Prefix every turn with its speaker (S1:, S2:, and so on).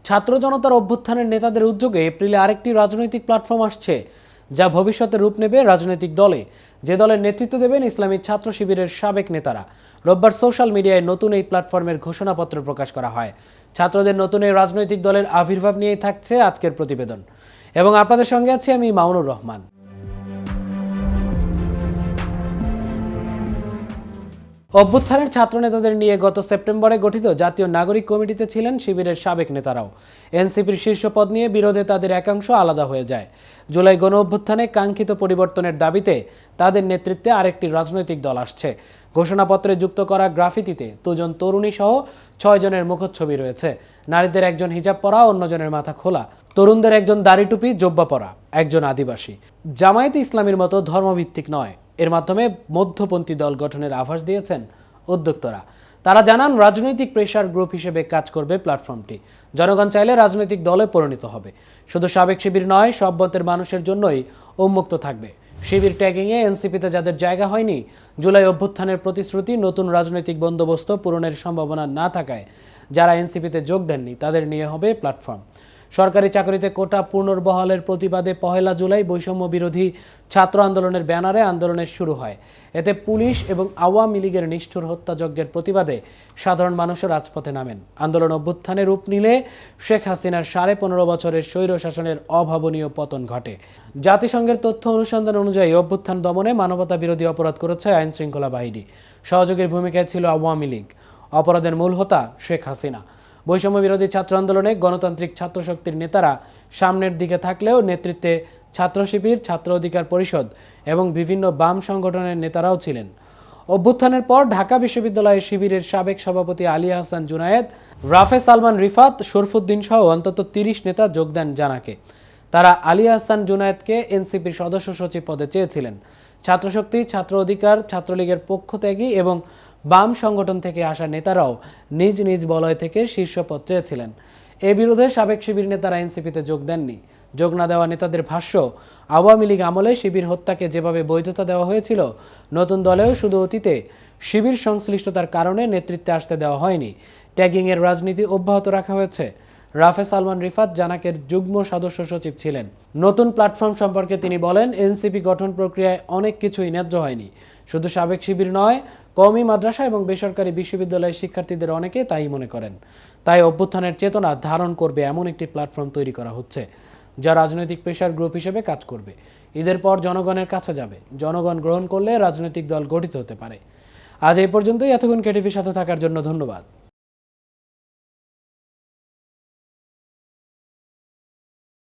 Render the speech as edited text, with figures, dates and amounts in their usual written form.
S1: ছাত্র জনতার অভ্যুত্থানের নেতাদের উদ্যোগে এপ্রিলে আরেকটি রাজনৈতিক প্ল্যাটফর্ম আসছে, যা ভবিষ্যতে রূপ নেবে রাজনৈতিক দলে। যে দলের নেতৃত্ব দেবেন ইসলামী ছাত্র শিবিরের সাবেক নেতারা। রোববার সোশ্যাল মিডিয়ায় নতুন এই প্ল্যাটফর্মের ঘোষণাপত্র প্রকাশ করা হয়। ছাত্রদের নতুন এই রাজনৈতিক দলের আবির্ভাব নিয়েই থাকছে আজকের প্রতিবেদন, এবং আপনাদের সঙ্গে আছি আমি মামুনুর রহমান। অভ্যুত্থানের ছাত্র নেতাদের নিয়ে গত সেপ্টেম্বরে গঠিত জাতীয় নাগরিক কমিটিতে ছিলেন শিবিরের সাবেক নেতারাও। এনসিপির শীর্ষ পদ নিয়ে বিরোধে তাদের একাংশ আলাদা হয়ে যায়। জুলাই গণ অভ্যুত্থানে কাঙ্ক্ষিত পরিবর্তনের দাবিতে তাদের নেতৃত্বে আরেকটি রাজনৈতিক দল আসছে। ঘোষণাপত্রে যুক্ত করা গ্রাফিতিতে দুজন তরুণী সহ 6 জনের মুখচ্ছবি রয়েছে। নারীদের একজন হিজাব পরা, অন্যজনের মাথা খোলা। তরুণদের একজন দাড়ি টুপি জোব্বা পরা, একজন আদিবাসী। জামায়াতে ইসলামীর মতো ধর্মভিত্তিক নয়, এর মাধ্যমে মধ্যপন্থী দল গঠনের আভাস দিয়েছেন উদ্যোক্তারা। তারা জানান রাজনৈতিক প্রেসার গ্রুপ হিসেবে কাজ করবে প্ল্যাটফর্মটি। জনগণ চাইলে রাজনৈতিক দলে পরিণত হবে। শুধু সাবেক শিবির নয়, সব মতের মানুষের জন্যই উন্মুক্ত থাকবে। শিবির ট্যাগিংয়ে এনসিপিতে যাদের জায়গা হয়নি, জুলাই অভ্যুত্থানের প্রতিশ্রুতি নতুন রাজনৈতিক বন্দোবস্ত পূরণের সম্ভাবনা না থাকায় যারা এনসিপিতে যোগ দেননি, তাদের নিয়ে হবে প্ল্যাটফর্ম। সরকারি চাকরিতে কোটা পুনর্বহালের প্রতিবাদে 1 জুলাই বৈষম্য বিরোধী ছাত্র আন্দোলনের ব্যানারে আন্দোলনের শুরু হয়। এতে পুলিশ এবং আওয়ামী লীগের নিষ্ঠুর হত্যাযজ্ঞের প্রতিবাদে সাধারণ মানুষও রাজপথে নামেন। আন্দোলন অভ্যুত্থানে রূপ নিলে শেখ হাসিনার 15.5 বছরের স্বৈর শাসনের অভাবনীয় পতন ঘটে। জাতিসংঘের তথ্য অনুসন্ধান অনুযায়ী অভ্যুত্থান দমনে মানবতা বিরোধী অপরাধ করেছে আইন শৃঙ্খলা বাহিনী। সহযোগীর ভূমিকায় ছিল আওয়ামী লীগ। অপরাধের মূল হোতা শেখ হাসিনা। বৈষম্য বিরোধী ছাত্র আন্দোলনে গণতান্ত্রিক ছাত্র শক্তির নেতারা সামনের দিকে থাকলেও নেতৃত্বে ছাত্র শিবির, ছাত্র অধিকার পরিষদ এবং বিভিন্ন বাম সংগঠনের নেতারাও ছিলেন। অভ্যুত্থানের পর ঢাকা বিশ্ববিদ্যালয়ের শিবিরের সাবেক সভাপতি আলী আহসান জুনায়েদ, রাফে সালমান রিফাত, শরফুদ্দিন সহ অন্তত 30 নেতা যোগ দেন জানাকে। তারা আলী আহসান জুনায়েদকে এনসিপির সদস্য সচিব পদে চেয়েছিলেন। ছাত্রশক্তি, ছাত্র অধিকার, ছাত্রলীগের পক্ষত্যাগী এবং বাম সংগঠন থেকে আসা নেতারাও নিজ নিজ বলয় থেকে শীর্ষ পদ চেয়েছিলেন। এ বিরোধে সাবেক শিবির নেতারা এনসিপিতে যোগ দেননি। যোগ না দেওয়া নেতাদের ভাষ্য, আওয়ামী লীগ আমলে শিবির হত্যাকে যেভাবে বৈধতা দেওয়া হয়েছিল, নতুন দলেও শুধু অতীতে শিবির সংশ্লিষ্টতার কারণে নেতৃত্বে আসতে দেওয়া হয়নি। ট্যাগিংয়ের রাজনীতি অব্যাহত রাখা হয়েছে। রাফে সালমান রিফাত জানাকের যুগ্ম সদস্য সচিব ছিলেন। নতুন প্ল্যাটফর্ম সম্পর্কে তিনি বলেন, এনসিপি গঠন প্রক্রিয়ায় অনেক কিছুই ন্যায্য হয়নি। শুধু সাবেক শিবির নয়, কওমি মাদ্রাসা এবং বেসরকারি বিশ্ববিদ্যালয়ের শিক্ষার্থীদের অনেকে তাই মনে করেন। তাই অভ্যুত্থানের চেতনা ধারণ করবে এমন একটি প্ল্যাটফর্ম তৈরি করা হচ্ছে, যা রাজনৈতিক প্রেসার গ্রুপ হিসেবে কাজ করবে। ঈদের পর জনগণের কাছে যাবে। জনগণ গ্রহণ করলে রাজনৈতিক দল গঠিত হতে পারে। আজ এই পর্যন্তই। এতক্ষণ কেটিভির সাথে থাকার জন্য ধন্যবাদ।